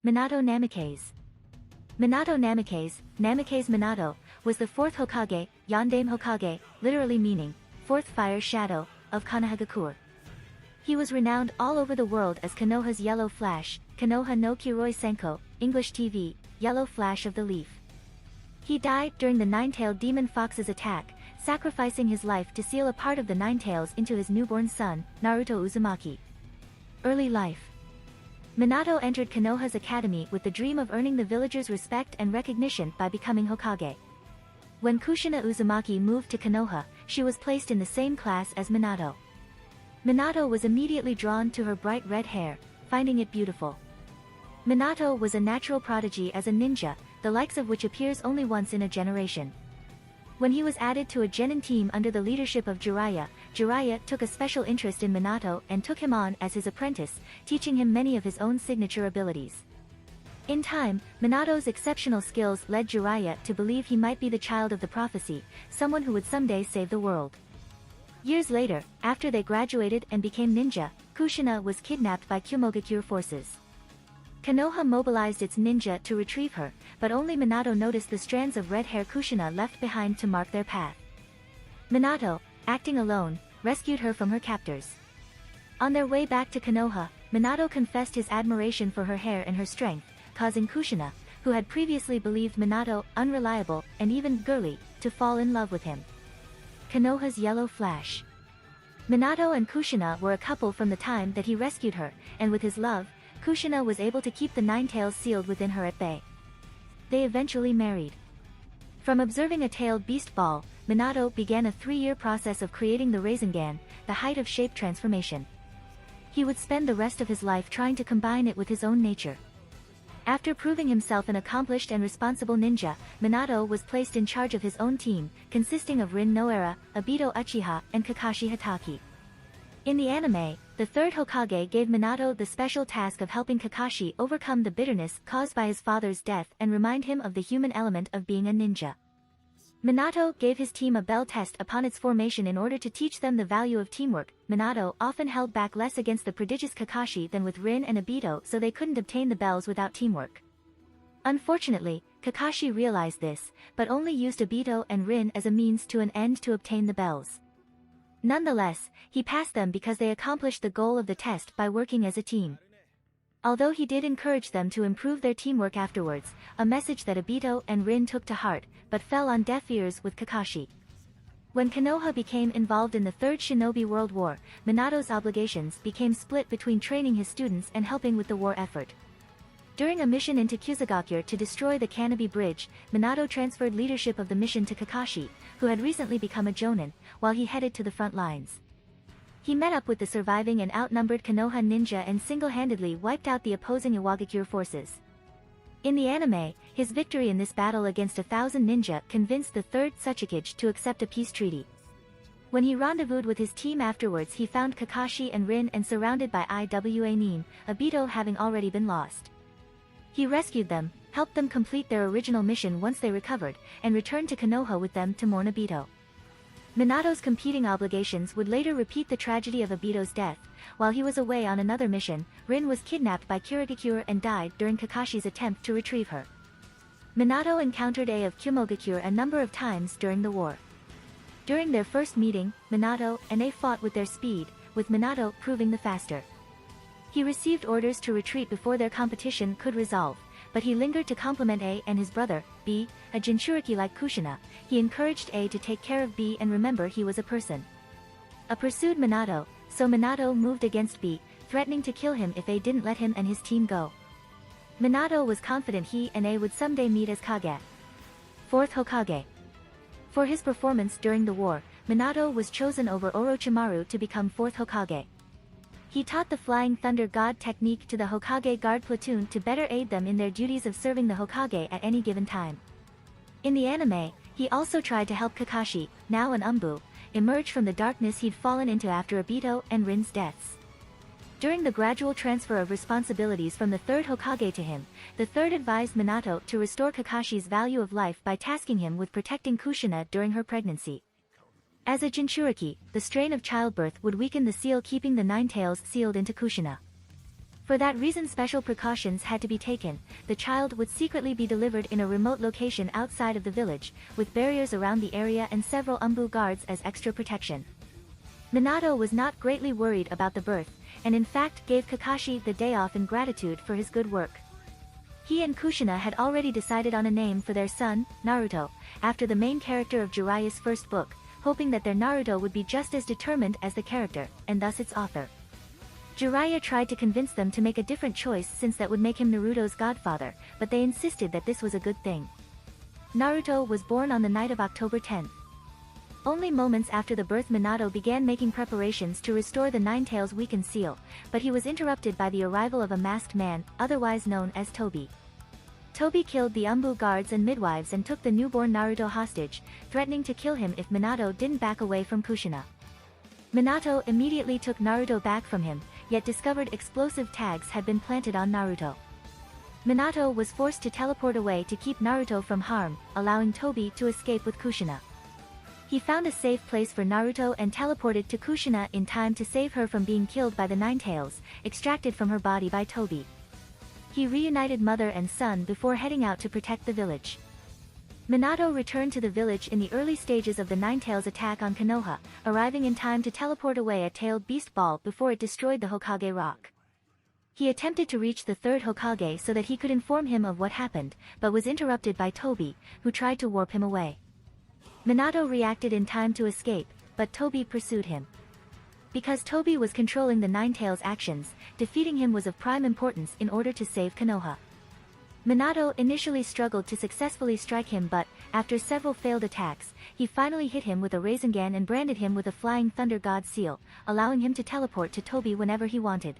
Minato Namikaze. Minato Namikaze, Namikaze Minato, was the fourth Hokage, Yondaime Hokage, literally meaning, fourth fire shadow, of Konohagakure. He was renowned all over the world as Konoha's Yellow Flash, Konoha no Kiroi Senko, English TV, Yellow Flash of the Leaf. He died during the Nine-Tailed Demon Fox's attack, sacrificing his life to seal a part of the Nine Tails into his newborn son, Naruto Uzumaki. Early life. Minato entered Konoha's academy with the dream of earning the villagers' respect and recognition by becoming Hokage. When Kushina Uzumaki moved to Konoha, she was placed in the same class as Minato. Minato was immediately drawn to her bright red hair, finding it beautiful. Minato was a natural prodigy as a ninja, the likes of which appears only once in a generation. When he was added to a genin team under the leadership of Jiraiya, Jiraiya took a special interest in Minato and took him on as his apprentice, teaching him many of his own signature abilities. In time, Minato's exceptional skills led Jiraiya to believe he might be the child of the prophecy, someone who would someday save the world. Years later, after they graduated and became ninja, Kushina was kidnapped by Kyomogakure forces. Konoha mobilized its ninja to retrieve her, but only Minato noticed the strands of red hair Kushina left behind to mark their path. Minato, acting alone, rescued her from her captors. On their way back to Konoha, Minato confessed his admiration for her hair and her strength, causing Kushina, who had previously believed Minato unreliable and even girly, to fall in love with him. Konoha's Yellow Flash. Minato and Kushina were a couple from the time that he rescued her, and with his love, Kushina was able to keep the Nine Tails sealed within her at bay. They eventually married. From observing a tailed beast ball, Minato began a 3-year process of creating the Razengan, the height of shape transformation. He would spend the rest of his life trying to combine it with his own nature. After proving himself an accomplished and responsible ninja, Minato was placed in charge of his own team, consisting of Rin Noara, Obito Uchiha, and Kakashi Hatake. In the anime, the third Hokage gave Minato the special task of helping Kakashi overcome the bitterness caused by his father's death and remind him of the human element of being a ninja. Minato gave his team a bell test upon its formation in order to teach them the value of teamwork. Minato often held back less against the prodigious Kakashi than with Rin and Obito, so they couldn't obtain the bells without teamwork. Unfortunately, Kakashi realized this, but only used Obito and Rin as a means to an end to obtain the bells. Nonetheless, he passed them because they accomplished the goal of the test by working as a team. Although he did encourage them to improve their teamwork afterwards, a message that Obito and Rin took to heart, but fell on deaf ears with Kakashi. When Konoha became involved in the Third Shinobi World War, Minato's obligations became split between training his students and helping with the war effort. During a mission into Kusagakure to destroy the Kanobi Bridge, Minato transferred leadership of the mission to Kakashi, who had recently become a jonin, while he headed to the front lines. He met up with the surviving and outnumbered Konoha ninja and single-handedly wiped out the opposing Iwagakure forces. In the anime, his victory in this battle against 1,000 ninja convinced the third Tsuchikage to accept a peace treaty. When he rendezvoused with his team afterwards, he found Kakashi and Rin and surrounded by Iwa Nin, Obito having already been lost. He rescued them, helped them complete their original mission once they recovered, and returned to Konoha with them to mourn Obito. Minato's competing obligations would later repeat the tragedy of Obito's death. While he was away on another mission, Rin was kidnapped by Kirigakure and died during Kakashi's attempt to retrieve her. Minato encountered Ai of Kyomogakure a number of times during the war. During their first meeting, Minato and Ai fought with their speed, with Minato proving the faster. He received orders to retreat before their competition could resolve, but he lingered to compliment A and his brother, B, a Chinchuriki like Kushina. He encouraged A to take care of B and remember he was a person. A pursued Minato, so Minato moved against B, threatening to kill him if A didn't let him and his team go. Minato was confident he and A would someday meet as Kage. Fourth Hokage. For his performance during the war, Minato was chosen over Orochimaru to become fourth Hokage. He taught the Flying Thunder God technique to the Hokage Guard platoon to better aid them in their duties of serving the Hokage at any given time. In the anime, he also tried to help Kakashi, now an Umbu, emerge from the darkness he'd fallen into after Obito and Rin's deaths. During the gradual transfer of responsibilities from the third Hokage to him, the third advised Minato to restore Kakashi's value of life by tasking him with protecting Kushina during her pregnancy. As a Chinchuriki, the strain of childbirth would weaken the seal keeping the Nine Tails sealed into Kushina. For that reason special precautions had to be taken. The child would secretly be delivered in a remote location outside of the village, with barriers around the area and several Umbu guards as extra protection. Minato was not greatly worried about the birth, and in fact gave Kakashi the day off in gratitude for his good work. He and Kushina had already decided on a name for their son, Naruto, after the main character of Jiraiya's first book, hoping that their Naruto would be just as determined as the character, and thus its author. Jiraiya tried to convince them to make a different choice since that would make him Naruto's godfather, but they insisted that this was a good thing. Naruto was born on the night of October 10th. Only moments after the birth Minato began making preparations to restore the Ninetales' weakened seal, but he was interrupted by the arrival of a masked man, otherwise known as Tobi. Tobi killed the Umbu guards and midwives and took the newborn Naruto hostage, threatening to kill him if Minato didn't back away from Kushina. Minato immediately took Naruto back from him, yet discovered explosive tags had been planted on Naruto. Minato was forced to teleport away to keep Naruto from harm, allowing Tobi to escape with Kushina. He found a safe place for Naruto and teleported to Kushina in time to save her from being killed by the Ninetales, extracted from her body by Tobi. He reunited mother and son before heading out to protect the village. Minato returned to the village in the early stages of the Ninetales' attack on Konoha, arriving in time to teleport away a tailed beast ball before it destroyed the Hokage rock. He attempted to reach the third Hokage so that he could inform him of what happened, but was interrupted by Tobi, who tried to warp him away. Minato reacted in time to escape, but Tobi pursued him. Because Tobi was controlling the Ninetales' actions, defeating him was of prime importance in order to save Konoha. Minato initially struggled to successfully strike him but, after several failed attacks, he finally hit him with a Razengan and branded him with a Flying Thunder God seal, allowing him to teleport to Tobi whenever he wanted.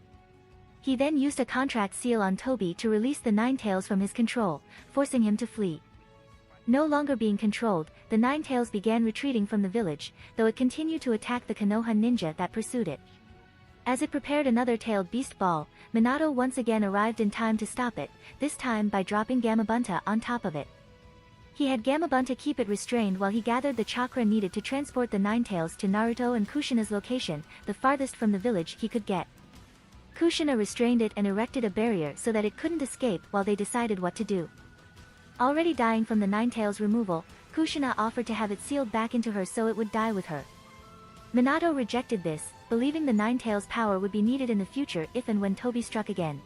He then used a contract seal on Tobi to release the Ninetales from his control, forcing him to flee. No longer being controlled, the Ninetales began retreating from the village, though it continued to attack the Konoha ninja that pursued it. As it prepared another tailed beast ball, Minato once again arrived in time to stop it, this time by dropping Gamabunta on top of it. He had Gamabunta keep it restrained while he gathered the chakra needed to transport the Ninetales to Naruto and Kushina's location, the farthest from the village he could get. Kushina restrained it and erected a barrier so that it couldn't escape while they decided what to do. Already dying from the Ninetales' removal, Kushina offered to have it sealed back into her so it would die with her. Minato rejected this, believing the Ninetales' power would be needed in the future if and when Tobi struck again.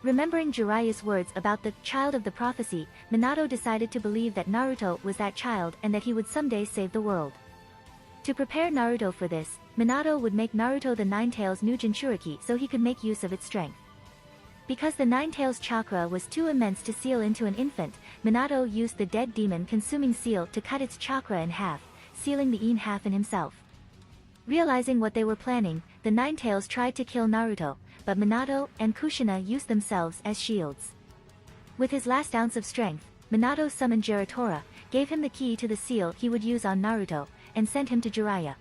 Remembering Jiraiya's words about the child of the prophecy, Minato decided to believe that Naruto was that child and that he would someday save the world. To prepare Naruto for this, Minato would make Naruto the Ninetales' new Chinchuriki so he could make use of its strength. Because the Ninetales' chakra was too immense to seal into an infant, Minato used the dead demon consuming seal to cut its chakra in half, sealing the in half in himself. Realizing what they were planning, the Ninetales tried to kill Naruto, but Minato and Kushina used themselves as shields. With his last ounce of strength, Minato summoned Giratora, gave him the key to the seal he would use on Naruto, and sent him to Jiraiya.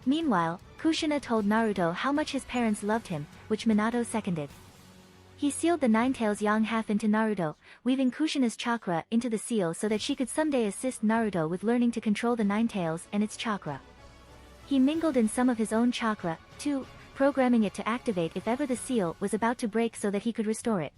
Meanwhile, Kushina told Naruto how much his parents loved him, which Minato seconded. He sealed the Ninetales' yang half into Naruto, weaving Kushina's chakra into the seal so that she could someday assist Naruto with learning to control the Ninetales and its chakra. He mingled in some of his own chakra, too, programming it to activate if ever the seal was about to break so that he could restore it.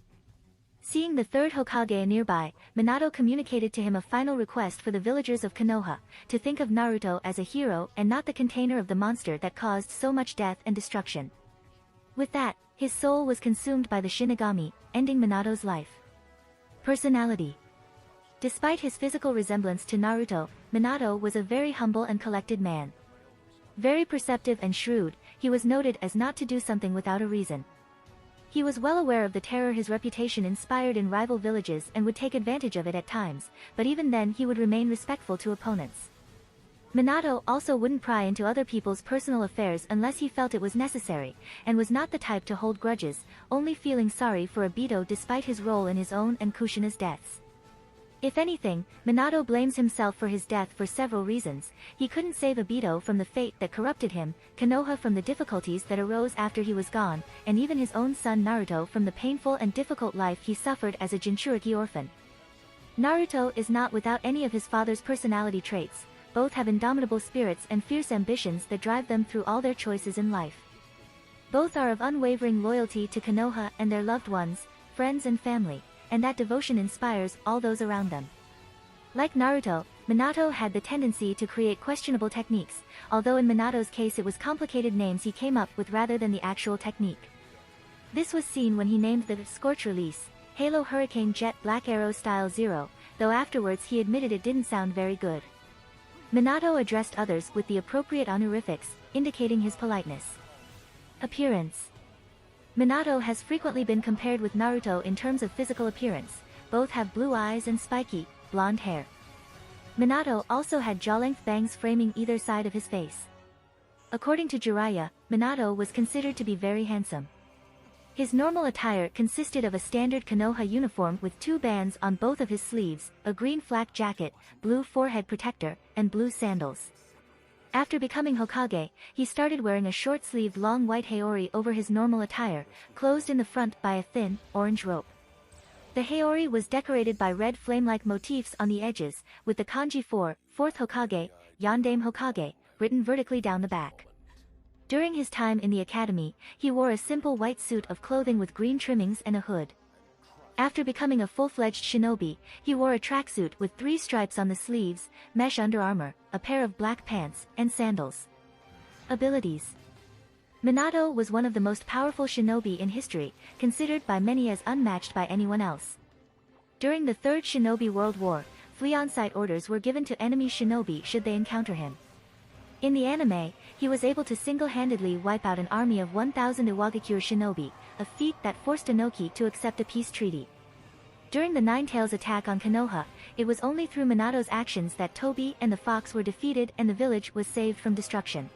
Seeing the third Hokage nearby, Minato communicated to him a final request for the villagers of Konoha, to think of Naruto as a hero and not the container of the monster that caused so much death and destruction. With that, his soul was consumed by the Shinigami, ending Minato's life. Personality. Despite his physical resemblance to Naruto, Minato was a very humble and collected man. Very perceptive and shrewd, he was noted as not to do something without a reason. He was well aware of the terror his reputation inspired in rival villages and would take advantage of it at times, but even then he would remain respectful to opponents. Minato also wouldn't pry into other people's personal affairs unless he felt it was necessary, and was not the type to hold grudges, only feeling sorry for Obito despite his role in his own and Kushina's deaths. If anything, Minato blames himself for his death for several reasons. He couldn't save Obito from the fate that corrupted him, Konoha from the difficulties that arose after he was gone, and even his own son Naruto from the painful and difficult life he suffered as a Jinchuriki orphan. Naruto is not without any of his father's personality traits. Both have indomitable spirits and fierce ambitions that drive them through all their choices in life. Both are of unwavering loyalty to Konoha and their loved ones, friends and family, and that devotion inspires all those around them. Like Naruto, Minato had the tendency to create questionable techniques, although in Minato's case it was complicated names he came up with rather than the actual technique. This was seen when he named the Scorch Release, Halo Hurricane Jet Black Arrow Style 0, though afterwards he admitted it didn't sound very good. Minato addressed others with the appropriate honorifics, indicating his politeness. Appearance. Minato has frequently been compared with Naruto in terms of physical appearance. Both have blue eyes and spiky, blonde hair. Minato also had jaw-length bangs framing either side of his face. According to Jiraiya, Minato was considered to be very handsome. His normal attire consisted of a standard Konoha uniform with 2 bands on both of his sleeves, a green flak jacket, blue forehead protector, and blue sandals. After becoming Hokage, he started wearing a short-sleeved long white haori over his normal attire, closed in the front by a thin, orange rope. The haori was decorated by red flame-like motifs on the edges, with the kanji for, 4th Hokage, Yandame Hokage, written vertically down the back. During his time in the academy, he wore a simple white suit of clothing with green trimmings and a hood. After becoming a full-fledged shinobi, he wore a tracksuit with 3 stripes on the sleeves, mesh underarmor, a pair of black pants, and sandals. Abilities. Minato was one of the most powerful shinobi in history, considered by many as unmatched by anyone else. During the Third Shinobi World War, flee-on-sight orders were given to enemy shinobi should they encounter him. In the anime, he was able to single-handedly wipe out an army of 1,000 Iwagakure shinobi, a feat that forced Inoki to accept a peace treaty. During the Nine-Tails attack on Konoha, it was only through Minato's actions that Tobi and the fox were defeated and the village was saved from destruction.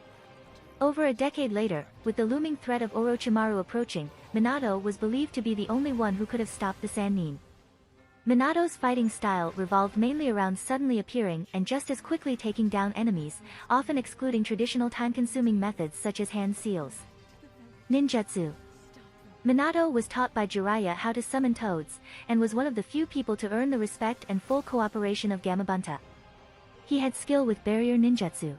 Over a decade later, with the looming threat of Orochimaru approaching, Minato was believed to be the only one who could have stopped the Sannin. Minato's fighting style revolved mainly around suddenly appearing and just as quickly taking down enemies, often excluding traditional time-consuming methods such as hand seals. Ninjutsu. Minato was taught by Jiraiya how to summon toads, and was one of the few people to earn the respect and full cooperation of Gamabunta. He had skill with barrier ninjutsu.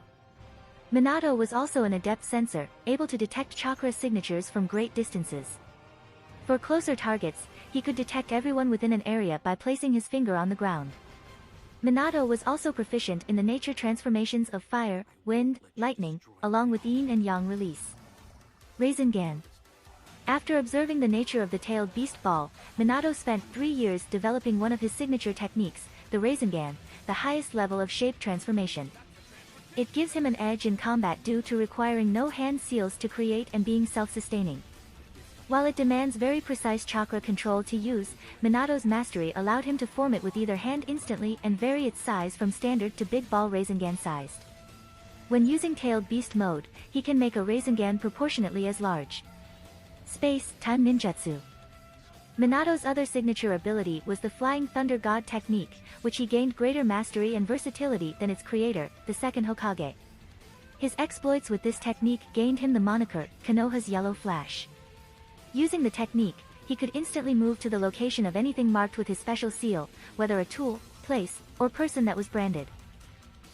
Minato was also an adept sensor, able to detect chakra signatures from great distances. For closer targets, he could detect everyone within an area by placing his finger on the ground. Minato was also proficient in the nature transformations of fire, wind, lightning, along with yin and yang release. Razengan. After observing the nature of the tailed beast ball, Minato spent 3 years developing one of his signature techniques, the Razengan, the highest level of shape transformation. It gives him an edge in combat due to requiring no hand seals to create and being self-sustaining. While it demands very precise chakra control to use, Minato's mastery allowed him to form it with either hand instantly and vary its size from standard to big ball Rasengan sized. When using tailed beast mode, he can make a Rasengan proportionately as large. Space Time Ninjutsu. Minato's other signature ability was the Flying Thunder God technique, which he gained greater mastery and versatility than its creator, the second Hokage. His exploits with this technique gained him the moniker, Konoha's Yellow Flash. Using the technique, he could instantly move to the location of anything marked with his special seal, whether a tool, place, or person that was branded.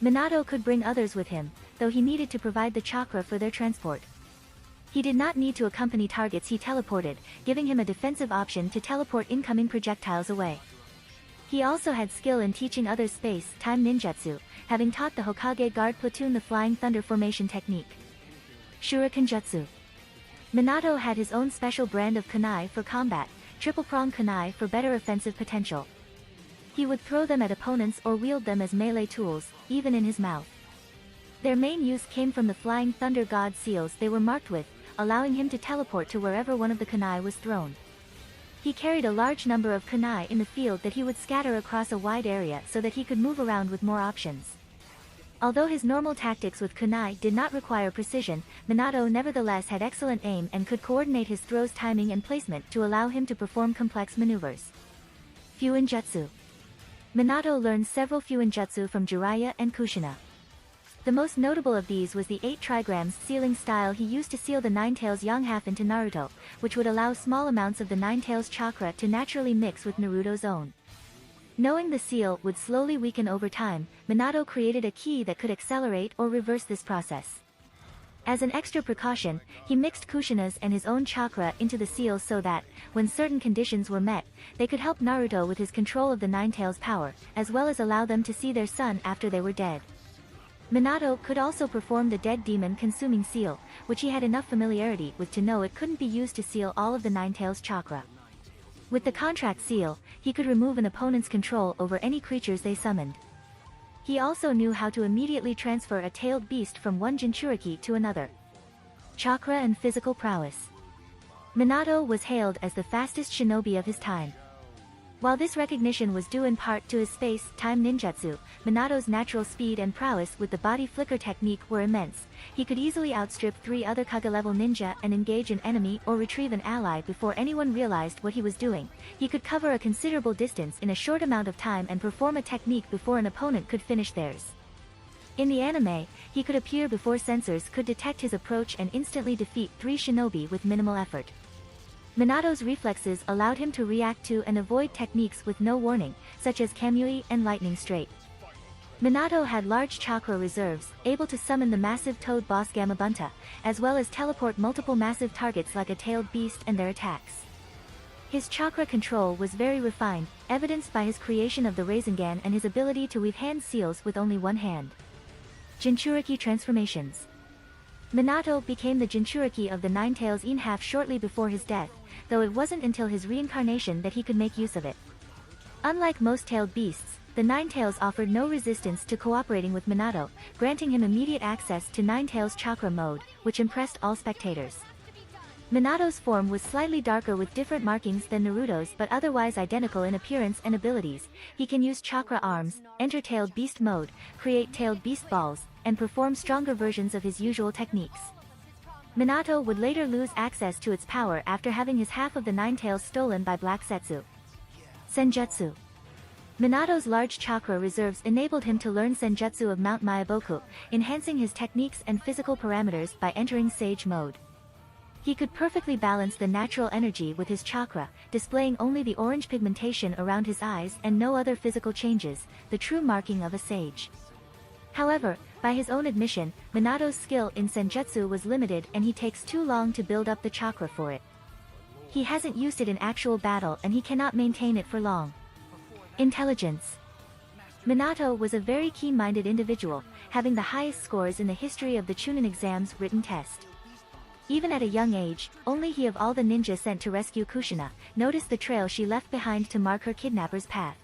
Minato could bring others with him, though he needed to provide the chakra for their transport. He did not need to accompany targets he teleported, giving him a defensive option to teleport incoming projectiles away. He also had skill in teaching others space-time ninjutsu, having taught the Hokage guard platoon the Flying Thunder formation technique. Shuriken Jutsu. Minato had his own special brand of kunai for combat, triple-prong kunai for better offensive potential. He would throw them at opponents or wield them as melee tools, even in his mouth. Their main use came from the Flying Thunder God seals they were marked with, allowing him to teleport to wherever one of the kunai was thrown. He carried a large number of kunai in the field that he would scatter across a wide area so that he could move around with more options. Although his normal tactics with kunai did not require precision, Minato nevertheless had excellent aim and could coordinate his throws' timing and placement to allow him to perform complex maneuvers. Fuin Jutsu. Minato learned several Fuin Jutsu from Jiraiya and Kushina. The most notable of these was the 8 trigrams sealing style he used to seal the Nine-Tails Yang half into Naruto, which would allow small amounts of the Nine-Tails chakra to naturally mix with Naruto's own. Knowing the seal would slowly weaken over time, Minato created a key that could accelerate or reverse this process. As an extra precaution, he mixed Kushina's and his own chakra into the seal so that, when certain conditions were met, they could help Naruto with his control of the Nine-Tails' power, as well as allow them to see their son after they were dead. Minato could also perform the dead demon-consuming seal, which he had enough familiarity with to know it couldn't be used to seal all of the Nine-Tails' chakra. With the contract seal, he could remove an opponent's control over any creatures they summoned. He also knew how to immediately transfer a tailed beast from one Jinchuriki to another. Chakra and physical prowess. Minato was hailed as the fastest shinobi of his time. While this recognition was due in part to his space-time ninjutsu, Minato's natural speed and prowess with the body flicker technique were immense. He could easily outstrip 3 other Kage-level ninja and engage an enemy or retrieve an ally before anyone realized what he was doing. He could cover a considerable distance in a short amount of time and perform a technique before an opponent could finish theirs. In the anime, he could appear before sensors could detect his approach and instantly defeat 3 shinobi with minimal effort. Minato's reflexes allowed him to react to and avoid techniques with no warning, such as Kamui and Lightning Straight. Minato had large chakra reserves, able to summon the massive toad boss Gamabunta, as well as teleport multiple massive targets like a tailed beast and their attacks. His chakra control was very refined, evidenced by his creation of the Razengan and his ability to weave hand seals with only one hand. Chinchuriki Transformations. Minato became the Jinchuriki of the Nine-Tails half shortly before his death, though it wasn't until his reincarnation that he could make use of it. Unlike most tailed beasts, the Nine-Tails offered no resistance to cooperating with Minato, granting him immediate access to Nine-Tails chakra mode, which impressed all spectators. Minato's form was slightly darker with different markings than Naruto's but otherwise identical in appearance and abilities. He can use chakra arms, enter tailed beast mode, create tailed beast balls, and perform stronger versions of his usual techniques. Minato would later lose access to its power after having his half of the Nine-Tails stolen by Black Setsu. Senjutsu. Minato's large chakra reserves enabled him to learn Senjutsu of Mount Myaboku, enhancing his techniques and physical parameters by entering Sage mode. He could perfectly balance the natural energy with his chakra, displaying only the orange pigmentation around his eyes and no other physical changes, the true marking of a sage. However, by his own admission, Minato's skill in Senjutsu was limited and he takes too long to build up the chakra for it. He hasn't used it in actual battle and he cannot maintain it for long. Intelligence. Minato was a very keen-minded individual, having the highest scores in the history of the Chunin exam's written test. Even at a young age, only he of all the ninja sent to rescue Kushina noticed the trail she left behind to mark her kidnapper's path.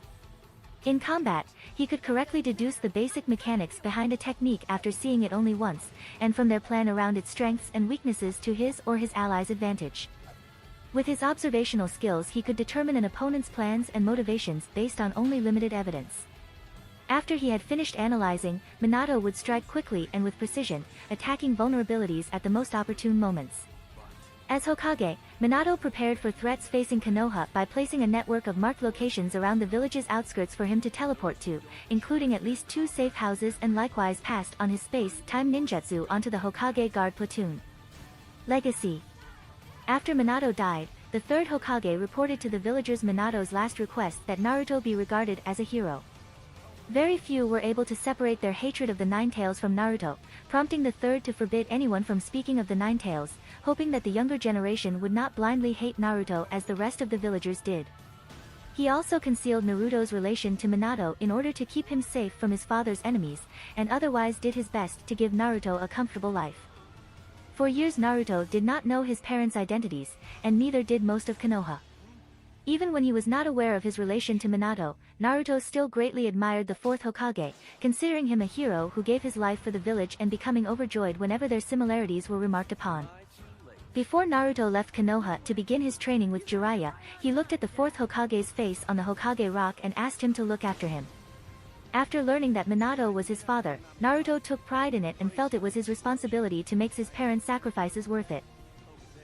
In combat, he could correctly deduce the basic mechanics behind a technique after seeing it only once, and from their plan around its strengths and weaknesses to his or his allies' advantage. With his observational skills he could determine an opponent's plans and motivations based on only limited evidence. After he had finished analyzing, Minato would strike quickly and with precision, attacking vulnerabilities at the most opportune moments. As Hokage, Minato prepared for threats facing Konoha by placing a network of marked locations around the village's outskirts for him to teleport to, including at least 2 safe houses, and likewise passed on his space-time ninjutsu onto the Hokage guard platoon. Legacy. After Minato died, the 3rd Hokage reported to the villagers Minato's last request that Naruto be regarded as a hero. Very few were able to separate their hatred of the Nine-Tails from Naruto, prompting the 3rd to forbid anyone from speaking of the Nine-Tails, hoping that the younger generation would not blindly hate Naruto as the rest of the villagers did. He also concealed Naruto's relation to Minato in order to keep him safe from his father's enemies, and otherwise did his best to give Naruto a comfortable life. For years Naruto did not know his parents' identities, and neither did most of Konoha. Even when he was not aware of his relation to Minato, Naruto still greatly admired the 4th Hokage, considering him a hero who gave his life for the village and becoming overjoyed whenever their similarities were remarked upon. Before Naruto left Konoha to begin his training with Jiraiya, he looked at the 4th Hokage's face on the Hokage rock and asked him to look after him. After learning that Minato was his father, Naruto took pride in it and felt it was his responsibility to make his parents' sacrifices worth it.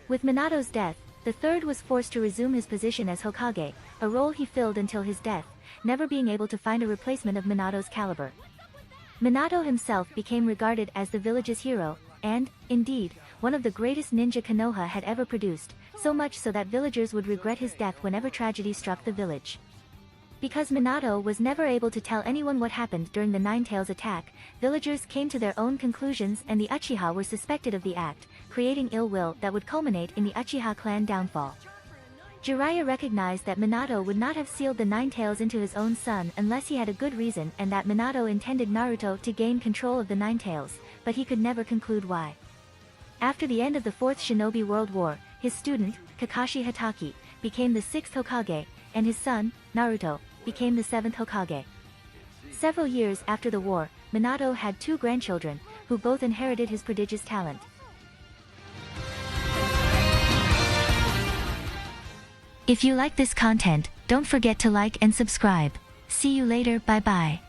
With Minato's death, the 3rd was forced to resume his position as Hokage, a role he filled until his death, never being able to find a replacement of Minato's caliber. Minato himself became regarded as the village's hero, and, indeed, one of the greatest ninja Konoha had ever produced, so much so that villagers would regret his death whenever tragedy struck the village. Because Minato was never able to tell anyone what happened during the Ninetales attack, villagers came to their own conclusions and the Uchiha were suspected of the act, creating ill will that would culminate in the Uchiha clan downfall. Jiraiya recognized that Minato would not have sealed the Ninetales into his own son unless he had a good reason and that Minato intended Naruto to gain control of the Ninetales, but he could never conclude why. After the end of the Fourth Shinobi World War, his student, Kakashi Hatake, became the 6th Hokage, and his son, Naruto, became the 7th Hokage. Several years after the war, Minato had 2 grandchildren, who both inherited his prodigious talent. If you like this content, don't forget to like and subscribe. See you later, bye bye.